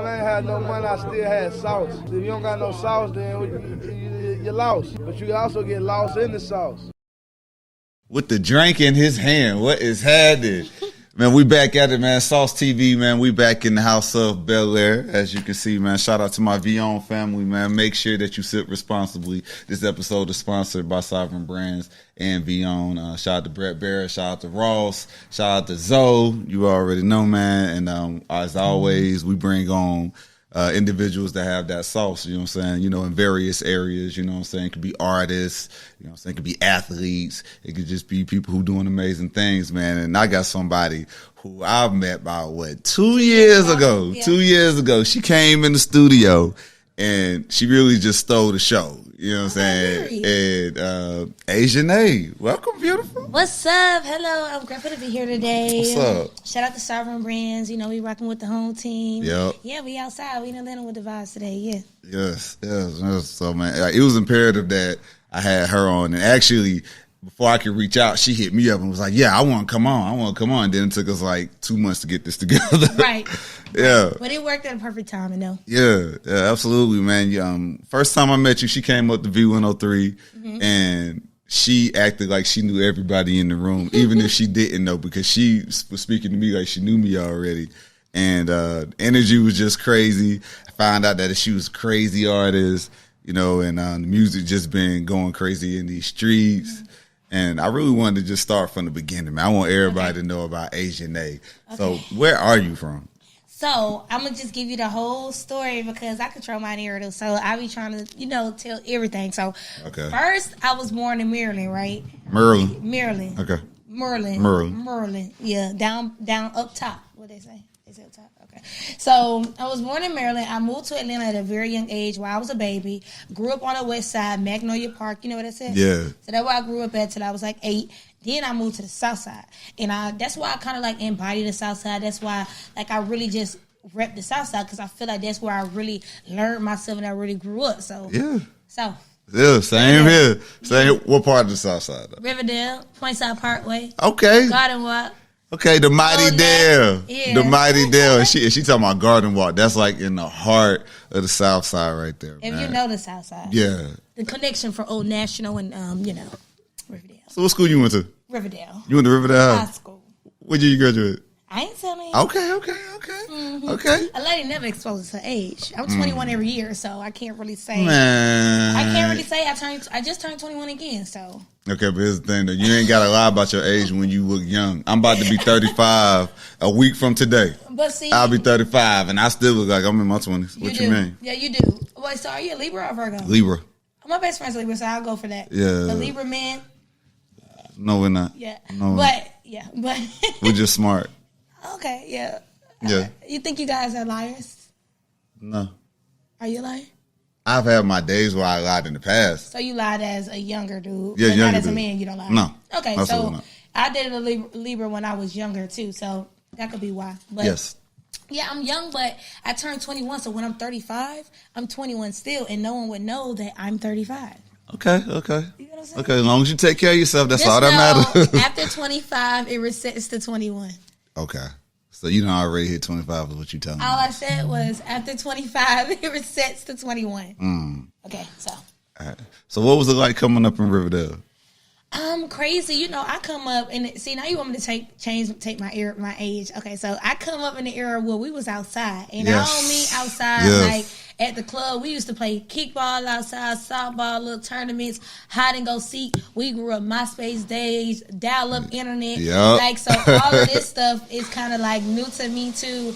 when I ain't had no money, I still had sauce. If you don't got no sauce, then you're lost. But you can also get lost in the sauce. With the drink in his hand, what is happening? Man, we back at it, man. SauceTV, man. We back in the house of Bel Air, as you can see, man. Shout out to my Vion family, man. Make sure that you sip responsibly. This episode is sponsored by Sovereign Brands and Vion. Shout out to Brett Barrett. Shout out to Ross. Shout out to Zoe. You already know, man. And as always, we bring on individuals that have that sauce, you know what I'm saying, you know, in various areas, you know what I'm saying. It could be artists, you know what I'm saying, it could be athletes, it could just be people who doing amazing things, man. And I got somebody who I've met about 2 years ago. Yeah. 2 years ago, she came in the studio and she really just stole the show. You know what I'm saying? And Asia Nae, welcome, beautiful. What's up? Hello, I'm grateful to be here today. What's up? Shout out to Sovereign Brands. You know, we rocking with the home team. Yep. Yeah, we outside. We done landing with the vibes today. Yeah. Yes. So, man, it was imperative that I had her on. And actually, before I could reach out, she hit me up and was like, yeah, I want to come on. Then it took us 2 months to get this together. Right. Yeah. But it worked at a perfect time, though. Yeah, absolutely, man. First time I met you, she came up to V103 and she acted like she knew everybody in the room, even if she didn't know, because she was speaking to me like she knew me already. And energy was just crazy. I found out that she was a crazy artist, you know, and the music just been going crazy in these streets. And I really wanted to just start from the beginning, man. I want everybody to know about Asia Nae. Okay. So where are you from? So I'm going to just give you the whole story because I control my narrative. So I be trying to, tell everything. So first, I was born in Maryland, right? Maryland. Okay. Maryland. Yeah, down up top. What they say? They say up top. Okay. So I was born in Maryland. I moved to Atlanta at a very young age while I was a baby. Grew up on the west side, Magnolia Park. You know what I said? Yeah. So that's where I grew up at till I was 8. Then I moved to the south side. And that's why I kind of embody the south side. That's why I really just rep the south side because I feel like that's where I really learned myself and I really grew up. So yeah. South. Yeah, same here. Same. What part of the south side? Though? Riverdale, Pointside Parkway. Okay. Garden Walk. Okay, the Mighty Dale. Yeah. The Mighty Dale. And she talking about Garden Walk. That's in the heart of the south side right there. If man. you know the south side. Yeah. The connection for Old National and, Riverdale. So what school you went to? Riverdale. You went to Riverdale? High school. What year you graduated? I ain't telling you. Okay. Okay. A lady never exposes her age. I'm 21 every year, so I can't really say. Man. I can't really say I just turned 21 again, so. Okay, but here's the thing, though. You ain't got to lie about your age when you look young. I'm about to be 35 a week from today. But see. I'll be 35, and I still look like I'm in my 20s. What you mean? Yeah, you do. Wait, so are you a Libra or Virgo? Libra. My best friend's a Libra, so I'll go for that. Yeah. The Libra man. No, we're not. Yeah. No. But. We're just smart. Okay, yeah. Yeah. You think you guys are liars? No. Are you a liar? I've had my days where I lied in the past. So you lied as a younger dude. Yeah, but younger not as a dude. man, you don't lie. No. Okay, absolutely so not. I dated a Libra when I was younger too, so that could be why. But yes. Yeah, I'm young, but I turned 21, so when I'm 35, I'm 21 still, and no one would know that I'm 35. Okay. You know what I'm saying? Okay, as long as you take care of yourself, that's Just all that matters. After 25, it resets to 21. Okay. So you done already hit 25 is what you telling me. All I said was after 25, it resets to 21. Okay, so. All right. So what was it like coming up in Riverdale? Crazy. I come up and see now you want me to take my age. Okay, so I come up in the era where we was outside, and I don't mean outside at the club. We used to play kickball outside, softball, little tournaments, hide and go seek. We grew up MySpace days, dial up internet. Yep. So all of this stuff is kind of new to me too.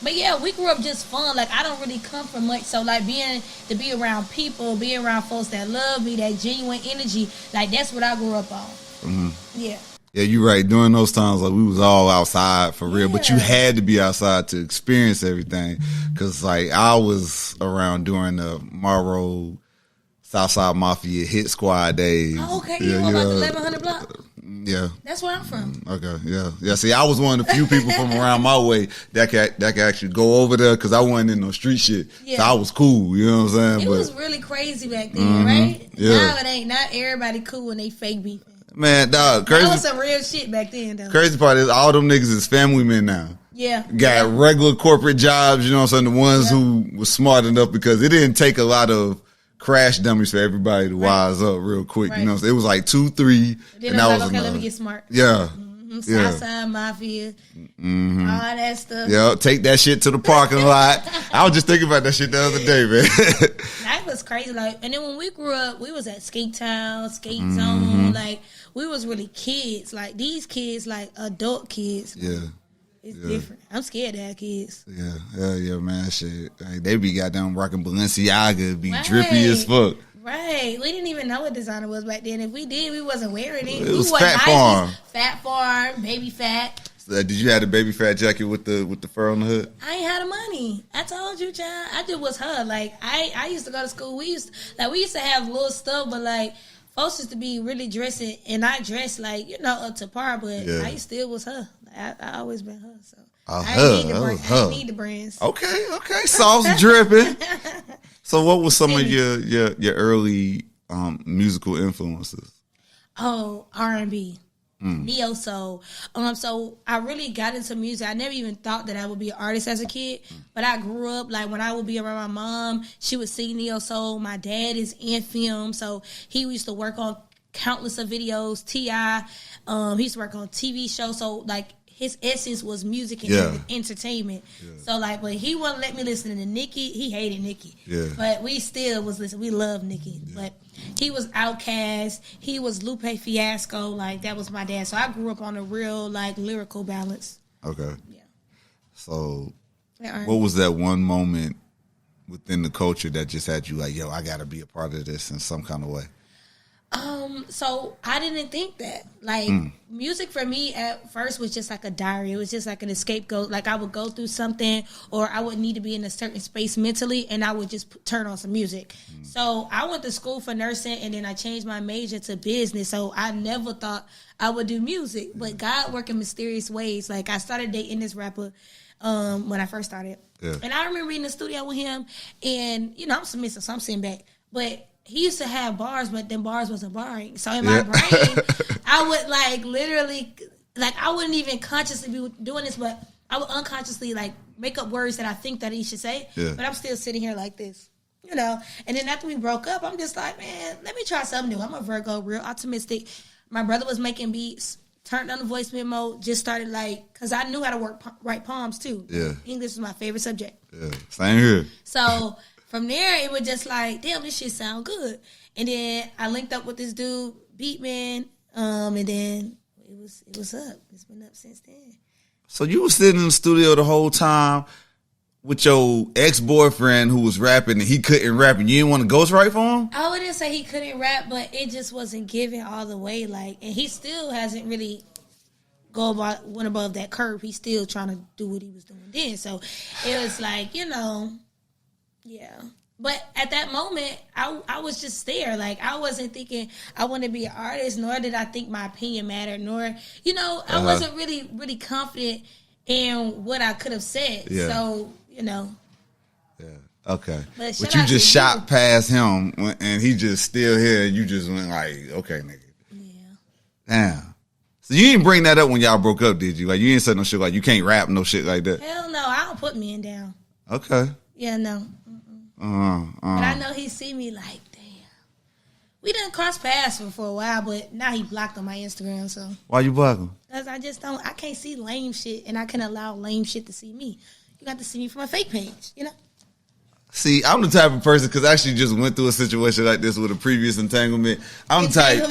But yeah, we grew up just fun. I don't really come from much. So to be around people, be around folks that love me, that genuine energy, that's what I grew up on. Yeah. Yeah, you're right. During those times, we was all outside for real, but you had to be outside to experience everything. Cause I was around during the Morrow Southside Mafia Hit Squad days. Oh, okay. You know about the 1100 block? Yeah. That's where I'm from. Okay, yeah. See, I was one of the few people from around my way that could actually go over there because I wasn't in no street shit. Yeah. So I was cool, you know what I'm saying? It was really crazy back then, right? Yeah. Now it ain't. Not everybody cool when they fake beefing. Man, dog, crazy. That was some real shit back then, though. Crazy part is all them niggas is family men now. got regular corporate jobs, you know what I'm saying? The ones who were smart enough, because it didn't take a lot of crash dummies for everybody to wise up real quick. You know what I'm saying? It was like 2, 3. Then I was like, okay, let me get smart. Yeah. Southside Mafia, all that stuff. Yeah, take that shit to the parking lot. I was just thinking about that shit the other day, man. That was crazy. Like, and then when we grew up, we was at Skate Town, Skate Zone. Like, we was really kids. Like, these kids, like adult kids. Yeah. It's different. I'm scared to have kids. Yeah, hell yeah, man. Shit, like, they be goddamn rocking Balenciaga, be drippy as fuck. Right. We didn't even know what designer was back then. If we did, we wasn't wearing it. It was Fat Farm. Fat Farm, Baby Fat. So, did you have the Baby Fat jacket with the fur on the hood? I ain't had the money. I told you, child. I just was her. Like, I used to go to school. We used to have little stuff, but like, folks used to be really dressing, and I dressed like, you know, up to par, but I still was her. I always been her, so. I didn't need the brands. Okay. Sauce dripping. So what was some of your early musical influences? Oh, R&B. Neo soul. So I really got into music. I never even thought that I would be an artist as a kid, but I grew up like when I would be around my mom, she would sing neo soul. My dad is in film, so he used to work on countless of videos. T.I. He used to work on TV shows. So like his essence was music and entertainment. Yeah. So like, but he wouldn't let me listen to Nicki. He hated Nicki. Yeah. But we still was listening. We loved Nicki. Yeah. But he was Outkast. He was Lupe Fiasco. Like, that was my dad. So I grew up on a real, like, lyrical balance. Okay. Yeah. So what was that one moment within the culture that just had you like, yo, I got to be a part of this in some kind of way? So I didn't think that. Like, music for me at first was just like a diary. It was just like an scapegoat. Like, I would go through something, or I would need to be in a certain space mentally, and I would just turn on some music. So I went to school for nursing, and then I changed my major to business. So I never thought I would do music, but God worked in mysterious ways. Like, I started dating this rapper when I first started. Yeah. And I remember in the studio with him, and, you know, I'm submissive, so I'm sitting back. But he used to have bars, but then bars wasn't barring. So in my brain, I would like literally, like I wouldn't even consciously be doing this, but I would unconsciously like make up words that I think that he should say. Yeah. But I'm still sitting here like this, you know. And then after we broke up, I'm just like, man, let me try something new. I'm a Virgo, real optimistic. My brother was making beats, turned on the voice memo, just started like, because I knew how to write poems too. Yeah. English was my favorite subject. Yeah, same here. So from there, it was just like, damn, this shit sound good. And then I linked up with this dude, Beatman, and then it was up. It's been up since then. So you were sitting in the studio the whole time with your ex-boyfriend who was rapping and he couldn't rap, and you didn't want to ghostwrite for him? I wouldn't say he couldn't rap, but it just wasn't given all the way. Like, and he still hasn't really went above that curve. He's still trying to do what he was doing then. So it was like, you know. Yeah. But at that moment, I was just there. Like, I wasn't thinking I want to be an artist, nor did I think my opinion mattered, nor, you know, I wasn't really, really confident in what I could have said. Yeah. So, you know. Yeah. Okay. But you just shot past him, and he just still here, and you just went like, okay, nigga. Yeah. Damn. So you didn't bring that up when y'all broke up, did you? Like, you didn't say no shit like, you can't rap, no shit like that? Hell no. I don't put men down. Okay. Yeah, no. But I know he see me like, damn. We didn't cross paths for a while, but now he blocked on my Instagram, so. Why you block him? Because I can't see lame shit, and I can't allow lame shit to see me. You got to see me from a fake page, you know? See, I'm the type of person, because I actually just went through a situation like this with a previous entanglement. I'm the type.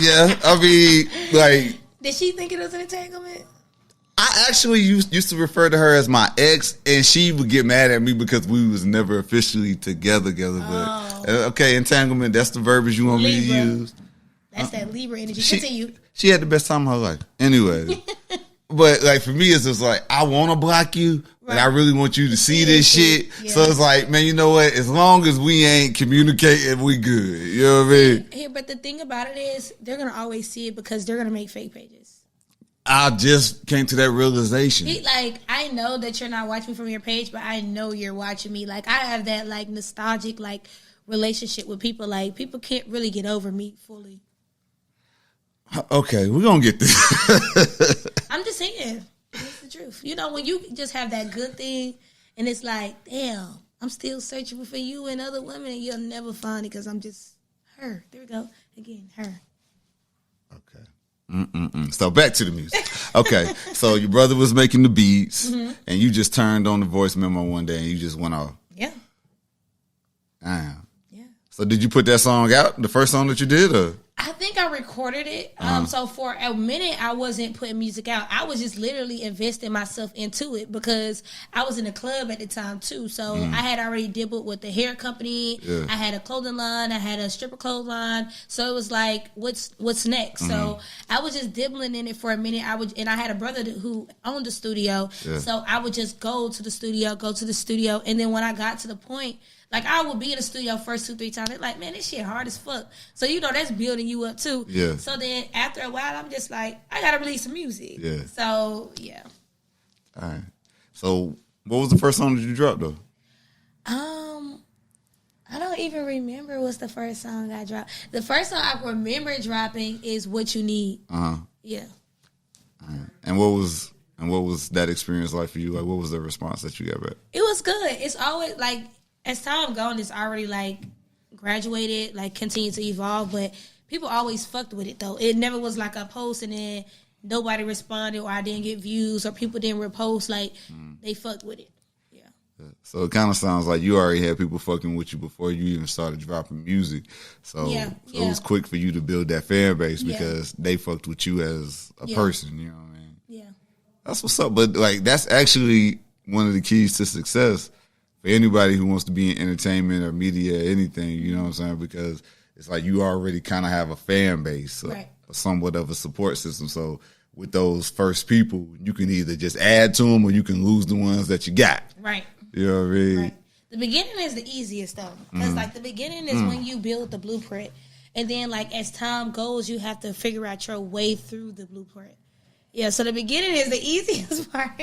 Yeah, I mean, like. Did she think it was an entanglement? I actually used to refer to her as my ex, and she would get mad at me because we was never officially together. But okay, entanglement, that's the verbiage you want me to use. That's that Libra energy. Continue. She had the best time of her life. Anyway. But like for me, it's just like, I want to block you, but I really want you to see this shit. Yeah. So it's like, man, you know what? As long as we ain't communicating, we good. You know what I mean? Yeah, but the thing about it is, they're going to always see it because they're going to make fake pages. I just came to that realization. Like, I know that you're not watching me from your page, but I know you're watching me. Like, I have that, like, nostalgic, like, relationship with people. Like, people can't really get over me fully. Okay, we're going to get this. I'm just saying. It's the truth. You know, when you just have that good thing, and it's like, damn, I'm still searching for you and other women, and you'll never find it because I'm just her. There we go. Again, her. Okay. So back to the music. Okay. So your brother was making the beats, and you just turned on the voice memo one day, and you just went off. Yeah. Damn. Yeah. So did you put that song out, the first song that you did, or? I think I recorded it. So for a minute, I wasn't putting music out. I was just literally investing myself into it because I was in a club at the time too. So I had already dabbled with the hair company. Yeah. I had a clothing line. I had a stripper clothes line. So it was like, what's next? So I was just dibbling in it for a minute. And I had a brother who owned the studio. Yeah. So I would just go to the studio. And then when I got to the point, like, I would be in the studio first 2-3 times. They're like, man, this shit hard as fuck. So, you know, that's building you up, too. Yeah. So then, after a while, I'm just like, I got to release some music. Yeah. So, yeah. All right. So, what was the first song that you dropped, though? I don't even remember what's the first song I dropped. The first song I remember dropping is What You Need. Yeah. All right. And what was that experience like for you? Like, what was the response that you got back? It was good. It's always, like, as time gone, it's already, like, graduated, like, continued to evolve, but people always fucked with it, though. It never was like a post and then nobody responded or I didn't get views or people didn't repost. Like, they fucked with it. Yeah. So it kind of sounds like you already had people fucking with you before you even started dropping music. So, it was quick for you to build that fan base because they fucked with you as a person, you know what I mean? Yeah. That's what's up. But, like, that's actually one of the keys to success for anybody who wants to be in entertainment or media or anything, you know what I'm saying? Because it's like you already kind of have a fan base, or somewhat of a support system. So with those first people, you can either just add to them or you can lose the ones that you got. Right. You know what I mean? Right. The beginning is the easiest, though. Because, like, the beginning is when you build the blueprint. And then, like, as time goes, you have to figure out your way through the blueprint. Yeah, so the beginning is the easiest part.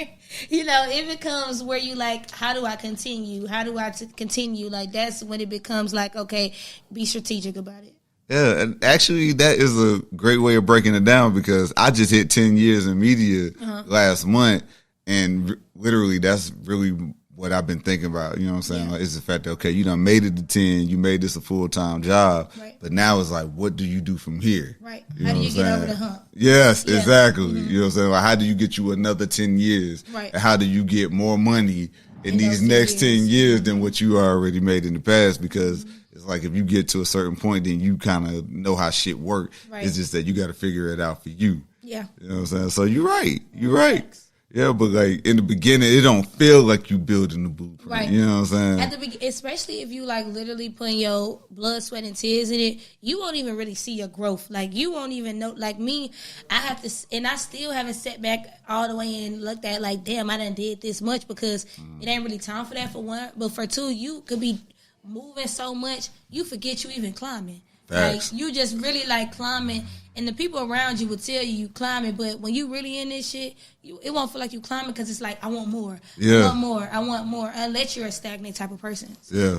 You know, it becomes where you like, how do I continue? How do I continue? Like, that's when it becomes like, okay, be strategic about it. Yeah, and actually that is a great way of breaking it down because I just hit 10 years in media last month, and literally that's really what I've been thinking about, you know what I'm saying? Like, it's the fact that, okay, you done made it to 10, you made this a full-time job, but now it's like, what do you do from here? Right. How do you get over the hump? Yes, exactly. You know what I'm saying? Like, how do you get you another 10 years? Right. And how do you get more money in these next 10 years than what you already made in the past? Because it's like if you get to a certain point, then you kind of know how shit work. Right. It's just that you got to figure it out for you. Yeah. You know what I'm saying? So you're right. You're right. Yeah, but like in the beginning, it don't feel like you building the blueprint. Right. You know what I'm saying? Especially if you like literally putting your blood, sweat, and tears in it, you won't even really see your growth. Like you won't even know. Like me, I have to, and I still haven't sat back all the way and looked at like, damn, I done did this much because it ain't really time for that for one. But for two, you could be moving so much, you forget you even climbing. Facts. Like you just really like climbing, and the people around you will tell you climbing, but when you really in this shit, it won't feel like you climbing because it's like I want more, I want more, unless you're a stagnant type of person. Yeah.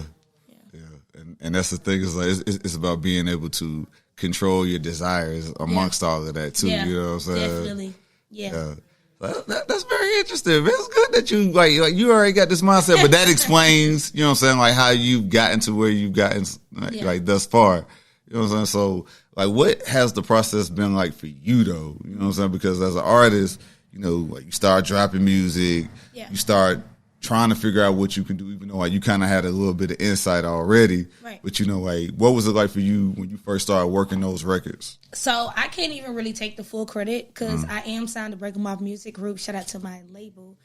And that's the thing is like it's about being able to control your desires amongst all of that too. Yeah. You know what I'm saying? Definitely. Yeah. That's very interesting. It's good that you like you already got this mindset, but that explains, you know what I'm saying, like how you've gotten to where you've gotten like thus far. You know what I'm saying? So, like, what has the process been like for you, though? You know what I'm saying? Because as an artist, you know, like you start dropping music, you start trying to figure out what you can do, even though like you kind of had a little bit of insight already. Right. But, you know, like, what was it like for you when you first started working those records? So, I can't even really take the full credit because I am signed to Break 'em Off Music Group. Shout out to my label.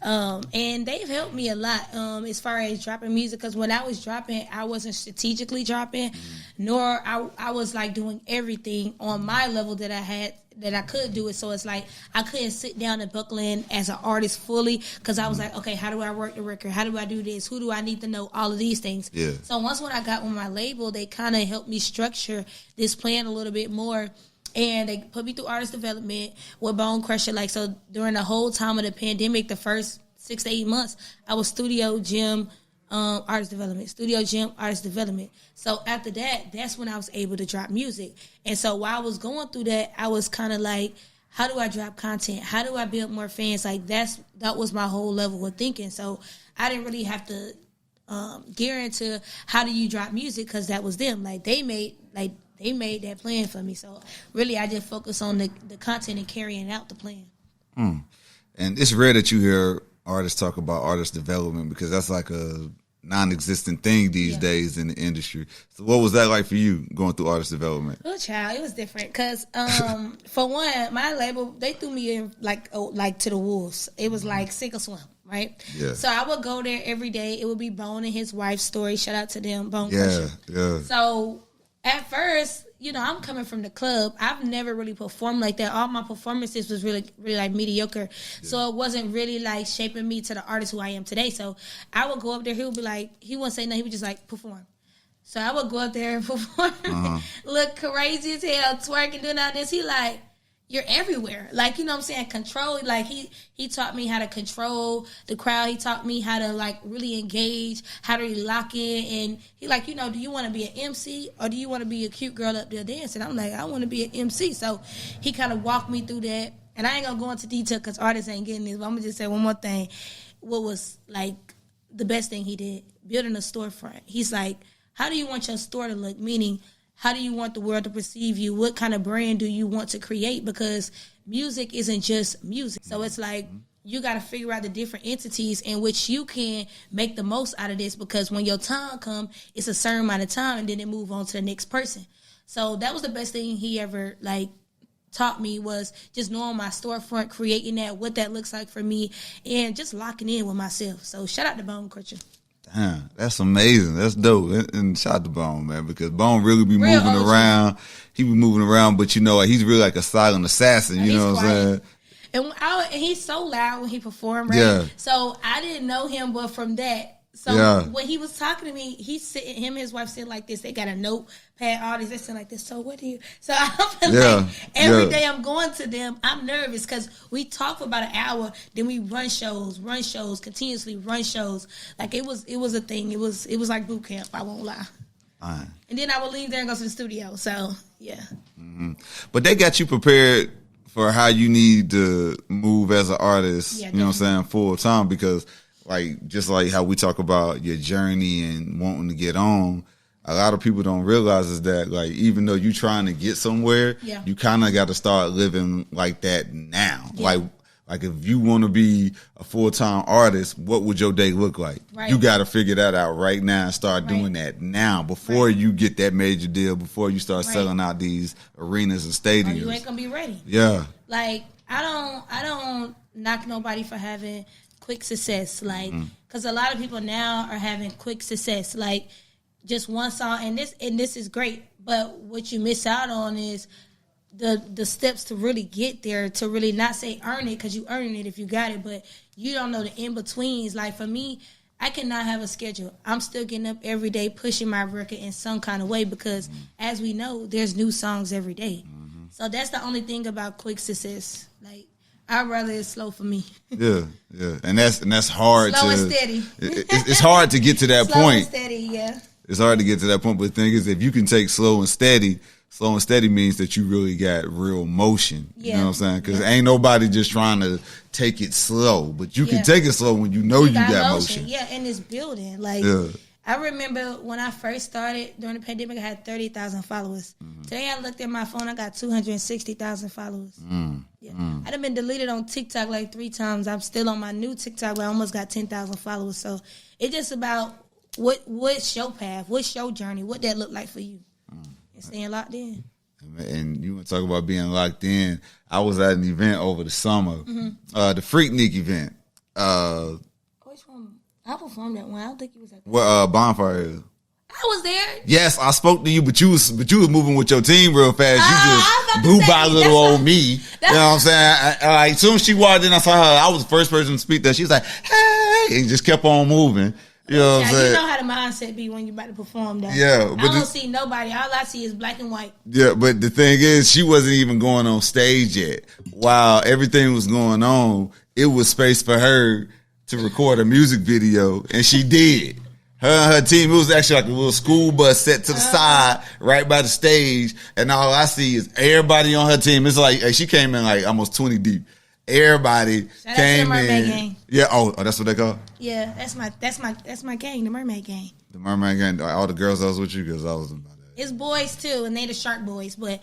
And they've helped me a lot as far as dropping music, because when I was dropping, I wasn't strategically dropping, nor I was like doing everything on my level that I could do it. So it's like I couldn't sit down and buckle in as an artist fully because I was like, okay, how do I work the record? How do I do this? Who do I need to know? All of these things. Yeah. So once when I got with my label, they kind of helped me structure this plan a little bit more. And they put me through artist development with Bone Crusher. Like, so during the whole time of the pandemic, the first 6 to 8 months, I was studio, gym, artist development, studio, gym, artist development. So after that, that's when I was able to drop music. And so while I was going through that, I was kind of like, how do I drop content? How do I build more fans? Like that was my whole level of thinking. So I didn't really have to gear into how do you drop music, because that was them. Like they made that plan for me. So really, I just focus on the content and carrying out the plan. And it's rare that you hear artists talk about artist development, because that's like a non-existent thing these days in the industry. So what was that like for you, going through artist development? Oh, child, it was different because for one, my label, they threw me in like to the wolves. It was like sink or swim, right? Yeah. So I would go there every day. It would be Bone and his wife's story. Shout out to them, Bone Crusher. Yeah. So at first, you know, I'm coming from the club. I've never really performed like that. All my performances was really, really like mediocre. Yeah. So it wasn't really like shaping me to the artist who I am today. So I would go up there. He would be like, he wouldn't say nothing. He would just like perform. So I would go up there and perform, look crazy as hell, twerking, doing all this. He like, you're everywhere. Like, you know what I'm saying? Control. Like, he taught me how to control the crowd. He taught me how to, like, really engage, how to really lock in. And he like, you know, do you want to be an MC or do you want to be a cute girl up there dancing? I'm like, I want to be an MC. So he kind of walked me through that. And I ain't going to go into detail because artists ain't getting this. But I'm going to just say one more thing. What was, like, the best thing he did? Building a storefront. He's like, how do you want your store to look? Meaning, how do you want the world to perceive you? What kind of brand do you want to create? Because music isn't just music. So it's like you got to figure out the different entities in which you can make the most out of this, because when your time comes, it's a certain amount of time and then it move on to the next person. So that was the best thing he ever like taught me, was just knowing my storefront, creating that, what that looks like for me, and just locking in with myself. So shout out to Bone Crusher. Damn, that's amazing. That's dope. And shout out to Bone, man, because Bone really be moving around. He be moving around, but you know, like, he's really like a silent assassin. You know what I'm saying? And he's so loud when he performed, right? Yeah. So I didn't know him, but from that. So when he was talking to me, him and his wife sitting like this. They got a notepad, all these. They sitting like this. So what do you? So I'm like, every day I'm going to them, I'm nervous because we talk for about an hour. Then we run shows, continuously run shows. Like it was a thing. It was like boot camp. I won't lie. And then I would leave there and go to the studio. So yeah. Mm-hmm. But they got you prepared for how you need to move as an artist. Yeah, you know what I'm saying, full time, because. Like, just like how we talk about your journey and wanting to get on, a lot of people don't realize is that, like, even though you're trying to get somewhere, you kind of got to start living like that now. Yeah. Like if you want to be a full-time artist, what would your day look like? Right. You got to figure that out right now and start doing that now before you get that major deal, before you start selling out these arenas and stadiums. Or you ain't going to be ready. Yeah. Like, I don't knock nobody for having quick success, like, because a lot of people now are having quick success, like just one song, and this is great, but what you miss out on is the steps to really get there, to really not say earn it, because you earning it if you got it, but you don't know the in-betweens. Like for me, I cannot have a schedule. I'm still getting up every day, pushing my record in some kind of way, because as we know, there's new songs every day. So that's the only thing about quick success. Like, I'd rather it's slow for me. Yeah. And that's hard. Slow and steady. It's hard to get to that slow point. Slow and steady, yeah. It's hard to get to that point, but the thing is, if you can take slow and steady means that you really got real motion. Yeah. You know what I'm saying? Because ain't nobody just trying to take it slow, but you can take it slow when you know you got motion. Yeah, and it's building. Like, I remember when I first started during the pandemic, I had 30,000 followers. Today I looked at my phone, I got 260,000 followers. I done been deleted on TikTok like 3 times. I'm still on my new TikTok, but I almost got 10,000 followers. So it's just about what's your path, what's your journey, what that look like for you, and staying locked in. And you want to talk about being locked in. I was at an event over the summer, the Freaknik event. Which one? I performed that one. I don't think you was at that. Well, Bonfire is. I was there. Yes, I spoke to you, but you was moving with your team real fast. You just blew by little old me. You know what I'm saying? As soon as she walked in, I saw her. I was the first person to speak there. She was like, "Hey," and just kept on moving. You know what I'm saying? You know how the mindset be when you about to perform that. Yeah, but I don't see nobody. All I see is black and white. Yeah, but the thing is, she wasn't even going on stage yet. While everything was going on, it was space for her to record a music video, and she did. Her and her team, it was actually like a little school bus set to the side, right by the stage. And all I see is everybody on her team. It's like she came in like almost 20 deep. Everybody Shout came out to the Mermaid in. Gang. Yeah. Oh, that's what they call. Yeah, that's my gang, the Mermaid Gang. The Mermaid Gang. All the girls that was with you, because I was about that. It's boys too, and they the Shark Boys, but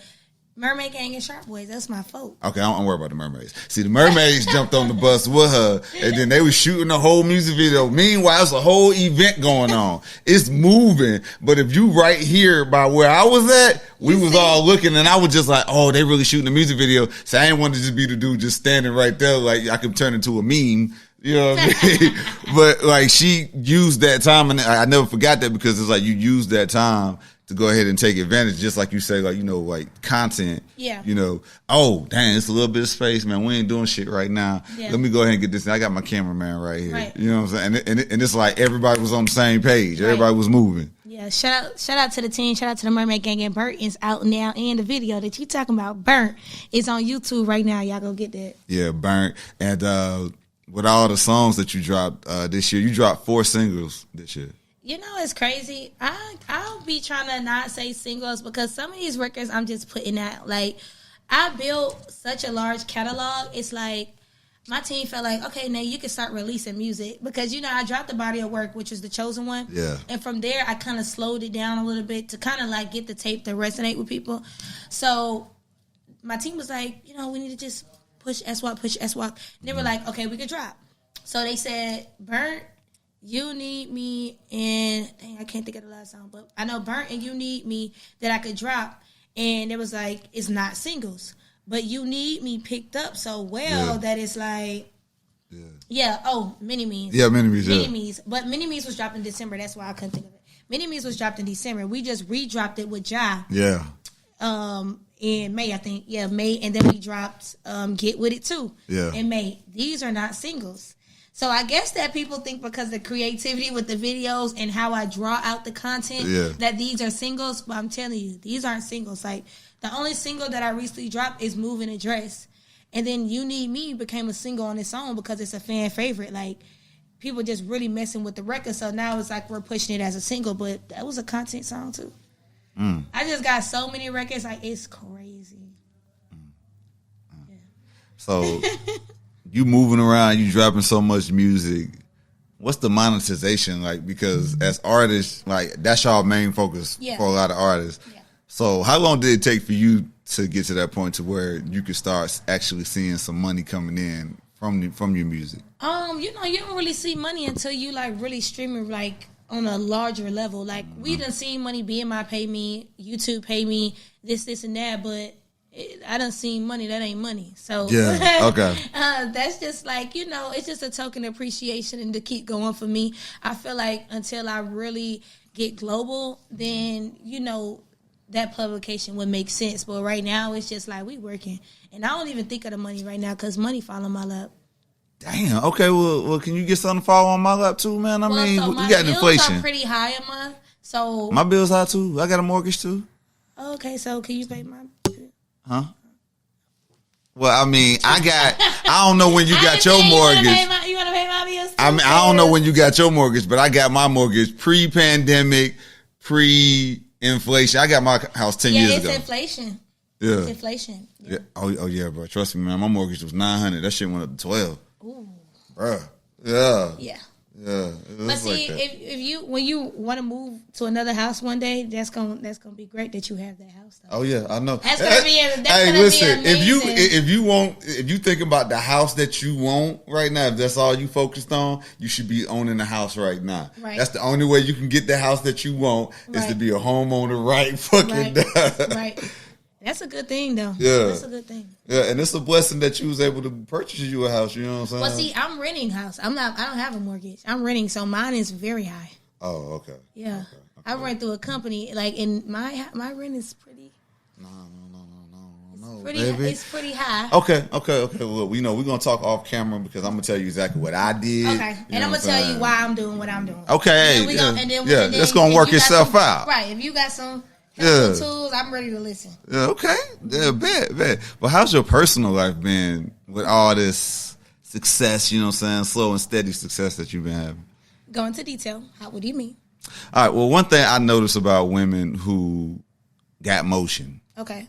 Mermaid Gang and Shark Boys, that's my folk. Okay, I don't worry about the mermaids. See, the mermaids jumped on the bus with her, and then they was shooting the whole music video. Meanwhile, it's a whole event going on. It's moving, but if you right here by where I was at, we was all looking, and I was just like, oh, they really shooting the music video. So I didn't want to just be the dude just standing right there like I could turn into a meme. You know what I mean? But like she used that time, and I never forgot that, because it's like you use that time to go ahead and take advantage, just like you say, like, you know, like content. Yeah. You know, oh, dang, it's a little bit of space, man. We ain't doing shit right now. Yeah. Let me go ahead and get this. I got my cameraman right here. Right. You know what I'm saying? And it's like everybody was on the same page. Right. Everybody was moving. Yeah, shout out to the team. Shout out to the Mermaid Gang. And Burnt is out now. And the video that you talking about, Burnt, is on YouTube right now. Y'all go get that. Yeah, Burnt. And with all the songs that you dropped this year, you dropped 4 singles this year. You know, it's crazy. I'll be trying to not say singles, because some of these records I'm just putting out. Like, I built such a large catalog. It's like my team felt like, okay, now you can start releasing music, because, you know, I dropped the body of work, which is the chosen one. Yeah. And from there, I kind of slowed it down a little bit to kind of like get the tape to resonate with people. So my team was like, you know, we need to just push S-Walk. And they were like, okay, we could drop. So they said, Burnt, You Need Me, and dang, I can't think of the last song, but I know Burnt and You Need Me that I could drop. And it was like, it's not singles, but You Need Me picked up so well that it's like, Mini Me's. Yeah, Mini Me's. Mini Me's. But Mini Me's was dropped in December. That's why I couldn't think of it. Mini Me's was dropped in December. We just re-dropped it with Ja. Yeah. In May, I think. Yeah, May. And then we dropped Get With It too. Yeah. In May. These are not singles. So I guess that people think because of creativity with the videos and how I draw out the content that these are singles. But I'm telling you, these aren't singles. Like, the only single that I recently dropped is Move in a Dress. And then You Need Me became a single on its own because it's a fan favorite. Like, people just really messing with the record. So now it's like we're pushing it as a single. But that was a content song too. I just got so many records. Like, it's crazy. Yeah. So... You moving around, you dropping so much music. What's the monetization like? Because as artists, like, that's y'all main focus for a lot of artists. Yeah. So how long did it take for you to get to that point to where you could start actually seeing some money coming in from your music? You know, you don't really see money until you like really streaming like on a larger level. Like we done seen money, BMI pay me, YouTube pay me, this and that, but I done seen money that ain't money. So okay. That's just like, you know, it's just a token of appreciation and to keep going for me. I feel like until I really get global, then, you know, that publication would make sense. But right now, it's just like we working. And I don't even think of the money right now because money fall on my lap. Damn. Okay. Well, can you get something to fall on my lap too, man? I mean, so we got inflation. Are pretty high a month. So my bills high too. I got a mortgage too. Okay. So can you pay my... Huh? Well, I mean, I don't know when you got your mortgage. You want to pay my bills? I mean, I don't know when you got your mortgage, but I got my mortgage pre-pandemic, pre-inflation. I got my house 10 years ago. Yeah, it's inflation. Yeah. It's inflation. Yeah. Oh, yeah, bro. Trust me, man. My mortgage was $900. That shit went up to $1,200. Ooh. Bruh. Yeah. Yeah. Yeah, but see, like when you want to move to another house one day, that's gonna be great that you have that house. Though. Oh yeah, I know. That's gonna be amazing. If you think about the house that you want right now, if that's all you focused on, you should be owning a house right now. Right. That's the only way you can get the house that you want is to be a homeowner right fucking now. Right. That's a good thing, though. Yeah. That's a good thing. Yeah, and it's a blessing that you was able to purchase you a house, you know what I'm saying? Well, see, I'm renting house. I don't have a mortgage. I'm renting, so mine is very high. Oh, okay. Yeah. Okay. I rent through a company, like, and my rent is pretty... No, it's pretty high. Okay. Well, you know, we're going to talk off camera because I'm going to tell you exactly what I did. Okay. And I'm going to tell you why I'm doing what I'm doing. Okay. And then it's going to work itself out. Right. If you got some... tools, I'm ready to listen. Yeah, okay. Yeah, bet. But how's your personal life been with all this success, you know what I'm saying, slow and steady success that you've been having? Go into detail. What do you mean? All right. Well, one thing I notice about women who got motion. Okay.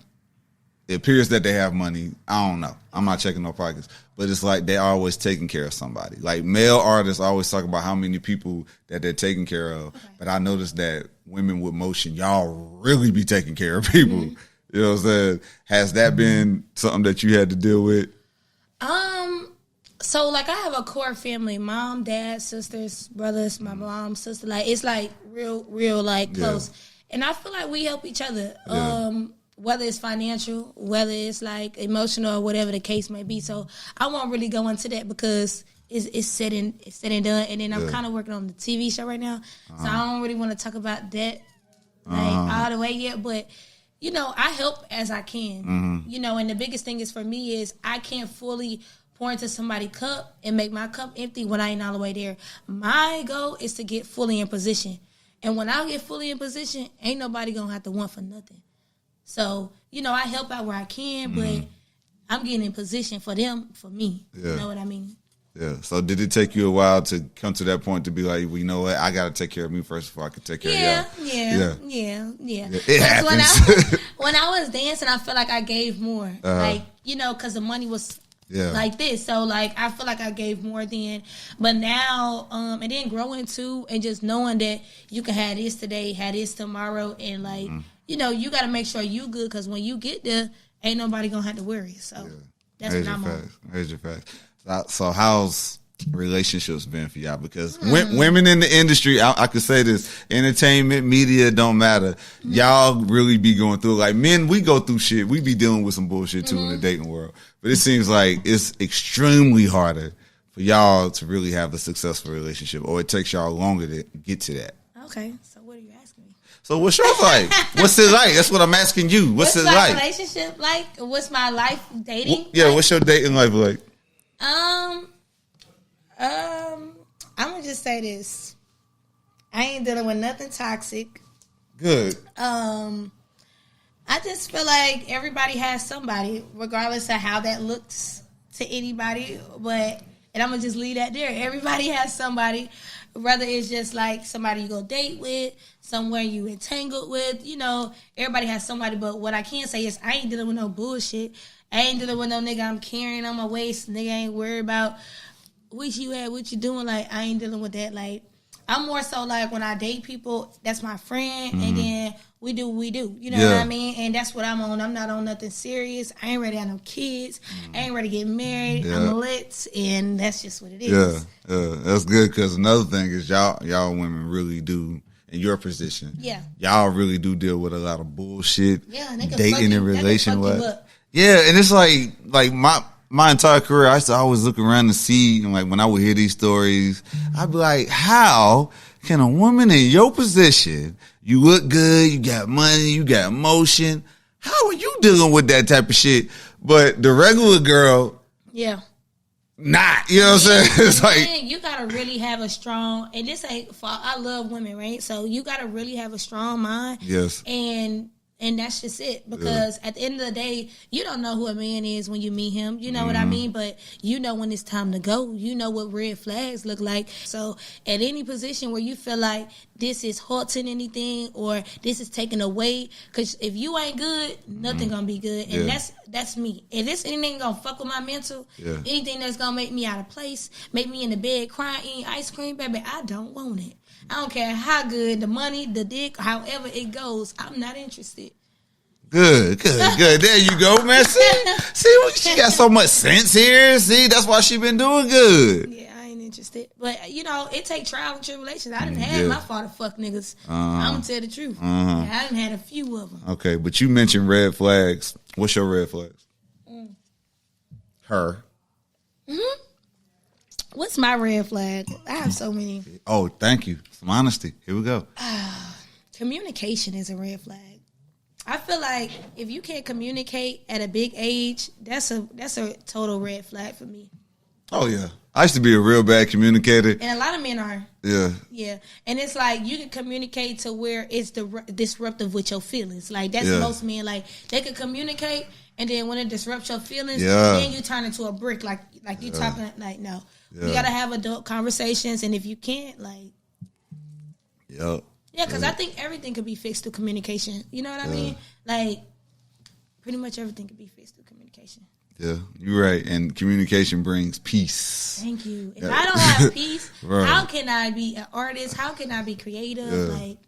It appears that they have money. I don't know. I'm not checking no pockets. But it's like they're always taking care of somebody. Like male artists always talk about how many people that they're taking care of. Okay. But I noticed that women with motion, y'all really be taking care of people. Mm-hmm. You know what I'm saying? Has that been something that you had to deal with? So like I have a core family, mom, dad, sisters, brothers, my mom, sister, like it's like real like close. And I feel like we help each other. Whether it's financial, whether it's like emotional or whatever the case may be. So I won't really go into that because it's said and done. And then I'm kind of working on the TV show right now. So I don't really want to talk about that like all the way yet, but you know, I help as I can. Mm-hmm. You know, and the biggest thing is for me is I can't fully pour into somebody's cup and make my cup empty when I ain't all the way there. My goal is to get fully in position. And when I get fully in position, ain't nobody gonna have to want for nothing. So, you know, I help out where I can, but I'm getting in position for them, for me. Yeah. You know what I mean? Yeah. So did it take you a while to come to that point to be like, well, you know what? I got to take care of me first before I can take care of y'all? Yeah. It happens. When I was dancing, I felt like I gave more. Like, you know, because the money was like this. So, like, I feel like I gave more then. But now, and then growing too, and just knowing that you can have this today, have this tomorrow, and like, you know, you got to make sure you good because when you get there, ain't nobody going to have to worry. So that's what I'm on. Major facts. So how's relationships been for y'all? Because women in the industry, I could say this, entertainment, media, don't matter. Y'all really be going through, like men, we go through shit. We be dealing with some bullshit too in the dating world. But it seems like it's extremely harder for y'all to really have a successful relationship, or it takes y'all longer to get to that. Okay, so what are you asking me? So what's yours like? What's it like? That's what I'm asking you. What's it like? What's my relationship like? What's my life dating? Yeah, like? What's your dating life like? I'm gonna just say this. I ain't dealing with nothing toxic. Good. I just feel like everybody has somebody, regardless of how that looks to anybody. And I'm gonna just leave that there. Everybody has somebody, whether it's just like somebody you go date with, somewhere you entangled with, you know, everybody has somebody. But what I can say is I ain't dealing with no bullshit. I ain't dealing with no nigga I'm carrying on my waist. Nigga ain't worried about what you at, what you doing. Like, I ain't dealing with that. Like, I'm more so like when I date people, that's my friend, and then we do what we do. You know what I mean? And that's what I'm on. I'm not on nothing serious. I ain't ready to have no kids. I ain't ready to get married. I'm lit, and that's just what it is. Yeah, that's good, because another thing is y'all women really do, in your position, y'all really do deal with a lot of bullshit, dating and relationship. Yeah, and it's like my entire career, I used to always look around and see, and like when I would hear these stories, I'd be like, how can a woman in your position, you look good, you got money, you got motion, how are you dealing with that type of shit? But the regular girl, not, you know what I'm saying? It's like, you gotta really have a strong, and this ain't for, I love women, right? So you gotta really have a strong mind. Yes. And that's just it, because at the end of the day, you don't know who a man is when you meet him. You know what I mean? But you know when it's time to go. You know what red flags look like. So at any position where you feel like this is halting anything or this is taken away, because if you ain't good, nothing gonna be good. And that's me. If this anything gonna fuck with my mental, anything that's gonna make me out of place, make me in the bed crying, eating ice cream, baby, I don't want it. I don't care how good the money, the dick, however it goes, I'm not interested. Good. There you go, man. See, she got so much sense here. See, that's why she been doing good. Yeah, I ain't interested. But, you know, it take trial and tribulations. I done had my fault of fuck niggas. I'm going to tell the truth. I done had a few of them. Okay, but you mentioned red flags. What's your red flags? Her. What's my red flag? I have so many. Oh, thank you. Some honesty. Here we go. Communication is a red flag. I feel like if you can't communicate at a big age, that's a total red flag for me. Oh, yeah. I used to be a real bad communicator. And a lot of men are. Yeah. Yeah. And it's like you can communicate to where it's disruptive with your feelings. Like, that's most men. Like, they can communicate, and then when it disrupts your feelings, then you turn into a brick. Like you talking, like, no. You got to have adult conversations, and if you can't, like, Yep. Yeah, because I think everything could be fixed through communication. You know what I mean? Like, pretty much everything could be fixed through communication. Yeah, you're right. And communication brings peace. Thank you. If I don't have peace, how can I be an artist? How can I be creative? Like,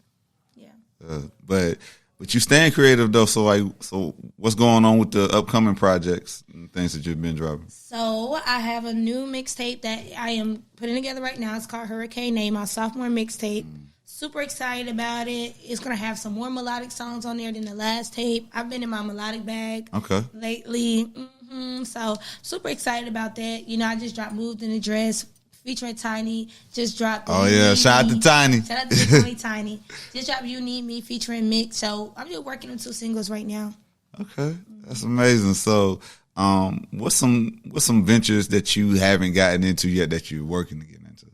But you staying creative though. So what's going on with the upcoming projects and things that you've been dropping? So I have a new mixtape that I am putting together right now. It's called Hurricane Nae, my sophomore mixtape. Super excited about it. It's going to have some more melodic songs on there than the last tape. I've been in my melodic bag lately. So super excited about that. You know, I just dropped Moved in the Dress featuring Tiny. Just dropped shout out to Tiny. Shout out to the boy Tiny. Just dropped You Need Me featuring Mick. So I'm just working on 2 singles right now. Okay. That's amazing. So what's some ventures that you haven't gotten into yet that you're working to get into?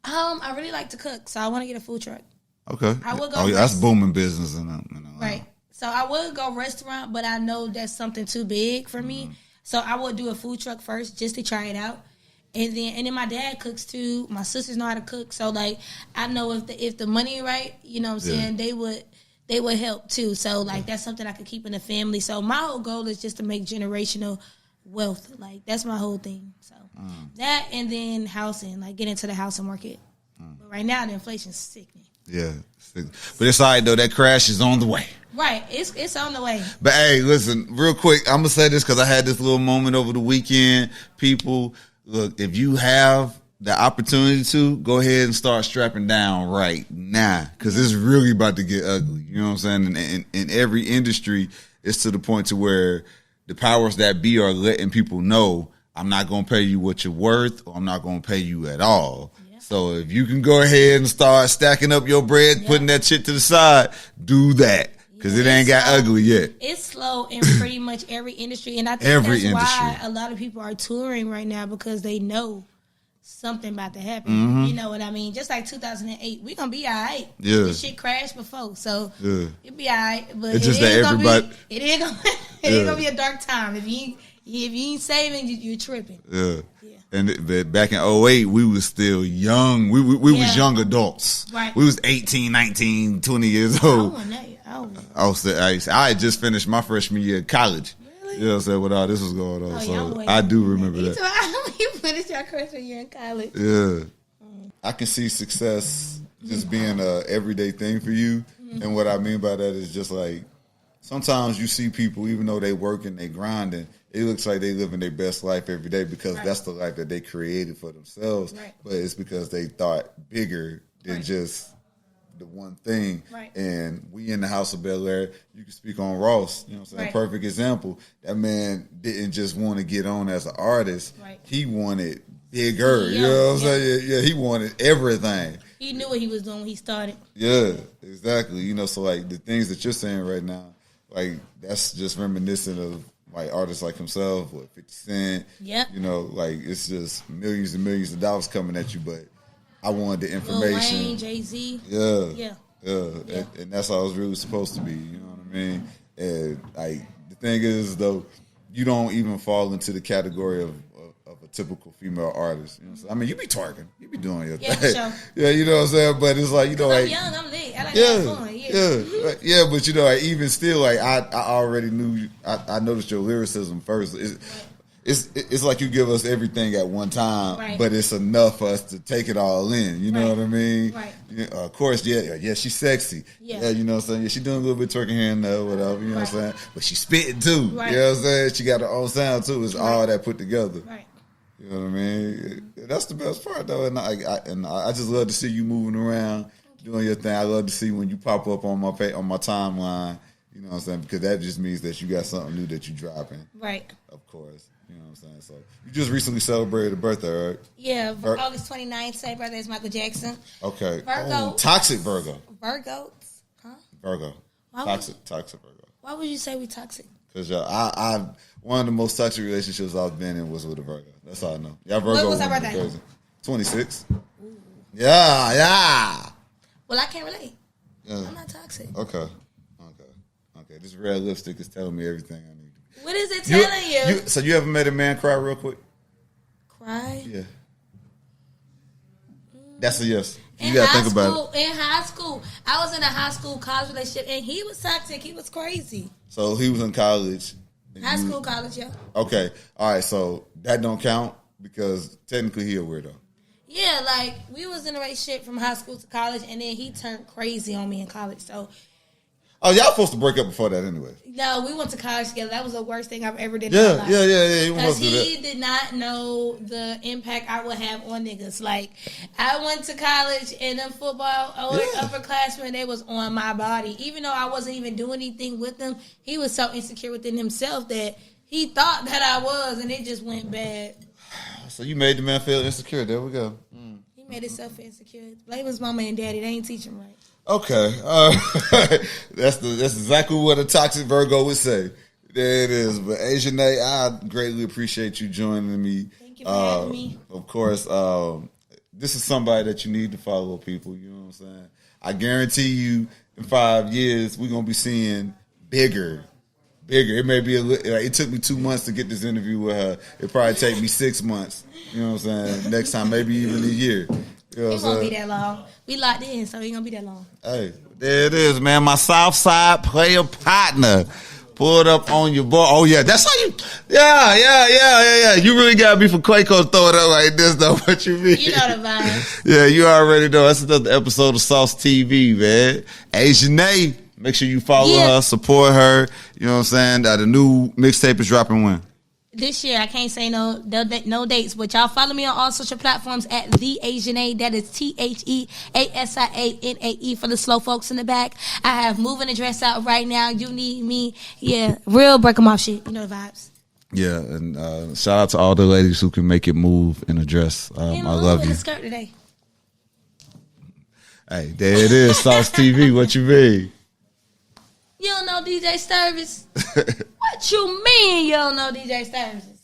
I really like to cook, so I want to get a food truck. Okay. I will go. That's booming business in right. So I would go restaurant, but I know that's something too big for me. So I would do a food truck first just to try it out, and then my dad cooks too. My sisters know how to cook, so like I know if the money right, you know what I'm saying, they would help too. So like that's something I could keep in the family. So my whole goal is just to make generational wealth. Like that's my whole thing. So that and then housing, like get into the housing market. But right now the inflation's sickening. Yeah, but it's all right though. That crash is on the way. Right, it's on the way. But hey, listen, real quick, I'm gonna say this because I had this little moment over the weekend. People, look, if you have the opportunity to, go ahead and start strapping down right now because it's really about to get ugly. You know what I'm saying? And in every industry, it's to the point to where the powers that be are letting people know, I'm not going to pay you what you're worth, or I'm not going to pay you at all. Yeah. So if you can go ahead and start stacking up your bread, putting that shit to the side, do that. Because it ain't got ugly yet. It's slow in pretty much every industry. And I think that's why a lot of people are touring right now, because they know something about to happen. You know what I mean? Just like 2008, we going to be all right. Yeah. This shit crashed before, so it'll be all right. But it's just that everybody... It ain't going to be a dark time. If you ain't saving, you're tripping. Yeah. And back in 2008, we was still young. We was young adults. Right. We was 18, 19, 20 years old. I had just finished my freshman year of college. Really? You know what I'm saying? When all this was going on. So I do remember that. You finished your freshman year in college. Yeah. I can see success just being a everyday thing for you. And what I mean by that is just like, sometimes you see people, even though they working, they grinding, it looks like they living their best life every day because that's the life that they created for themselves. Right. But it's because they thought bigger than just the one thing. Right. And we in the House of Bel Air, you can speak on Ross, you know what I'm saying? Right. Perfect example. That man didn't just want to get on as an artist. Right. He wanted bigger. You know what I'm saying? Yeah, he wanted everything. He knew what he was doing when he started. Yeah, exactly. You know, so like the things that you're saying right now, like that's just reminiscent of like artists like himself or 50 Cent. Yeah. You know, like it's just millions and millions of dollars coming at you, but I wanted the information. Lil Wayne, Jay-Z. Yeah. And that's how it's really supposed to be. You know what I mean? And like the thing is though, you don't even fall into the category of a typical female artist. You know what I'm saying? I mean, you be twerking, you be doing your thing. For sure. Yeah, you know what I'm saying? But it's like, you know, like, I'm young, I'm lit. I like that fun. Yeah, but you know, like, even still, like I already knew. I noticed your lyricism first. It's like you give us everything at one time, but it's enough for us to take it all in. You know what I mean? Right. Of course, she's sexy. Yeah, you know what I'm saying? Yeah, she doing a little bit twerking here and there, whatever, you know what I'm saying? But she's spitting too. Right. You know what I'm saying? She got her own sound too. It's all that put together. Right. You know what I mean? That's the best part though. And I just love to see you moving around, doing your thing. I love to see when you pop up on my timeline. You know what I'm saying? Because that just means that you got something new that you're dropping. Right. Of course. You know what I'm saying? So you just recently celebrated a birthday, right? Yeah, August 29th. Same birthday as Michael Jackson. Okay. Virgo. Toxic Virgo. Virgo. Huh? Virgo. Toxic Virgo. Why would you say we toxic? Because I one of the most toxic relationships I've been in was with a Virgo. That's all I know. Yeah, Virgo. What was our birthday? 26. Ooh. Yeah. Well, I can't relate. Yeah. I'm not toxic. Okay. This red lipstick is telling me everything I need. What is it telling you? So you ever made a man cry real quick? Cry? Yeah. That's a yes. You In gotta high think about it. In high school, I was in a high school college relationship, and he was toxic. He was crazy. So he was in college. High school, college, yeah. Okay, all right. So that don't count because technically he a weirdo. Yeah, like we was in a relationship from high school to college, and then he turned crazy on me in college. So. Oh, y'all supposed to break up before that anyway. No, we went to college together. That was the worst thing I've ever did. Yeah. Because he did not know the impact I would have on niggas. Like, I went to college and them football upperclassmen, they was on my body. Even though I wasn't even doing anything with them, he was so insecure within himself that he thought that I was, and it just went bad. So you made the man feel insecure. There we go. He made himself insecure. Blame his mama and daddy. They ain't teach him right. Okay, that's exactly what a toxic Virgo would say. There it is. But Asia Nae, I greatly appreciate you joining me. Thank you for having me. Of course, this is somebody that you need to follow, people. You know what I'm saying? I guarantee you, in 5 years, we're gonna be seeing bigger. It may be it took me 2 months to get this interview with her. It probably take me 6 months. You know what I'm saying? Next time, maybe even a year. You know it won't be that long. We locked in, so it ain't gonna be that long. Hey, there it is, man. My Southside player partner. Pull it up on your board. Oh, yeah. That's how you... Yeah. You really got to be for Quaco throw it up like this, though. What you mean? You know the vibes. Yeah, you already know. That's another episode of SauceTV, man. Asia Nae. Make sure you follow her, support her. You know what I'm saying? The new mixtape is dropping when? This year, I can't say no dates, but y'all follow me on all social platforms at The Asia Nae. That is TheAsianae for the slow folks in the back. I have Moving the Dress out right now. You need me. Yeah, real break 'em off shit. You know the vibes. Yeah, and shout out to all the ladies who can make it move in a dress. I love you. In a skirt today. Hey, there it is, SauceTV. What you mean? You don't know DJ Service? What you mean you don't know DJ Service?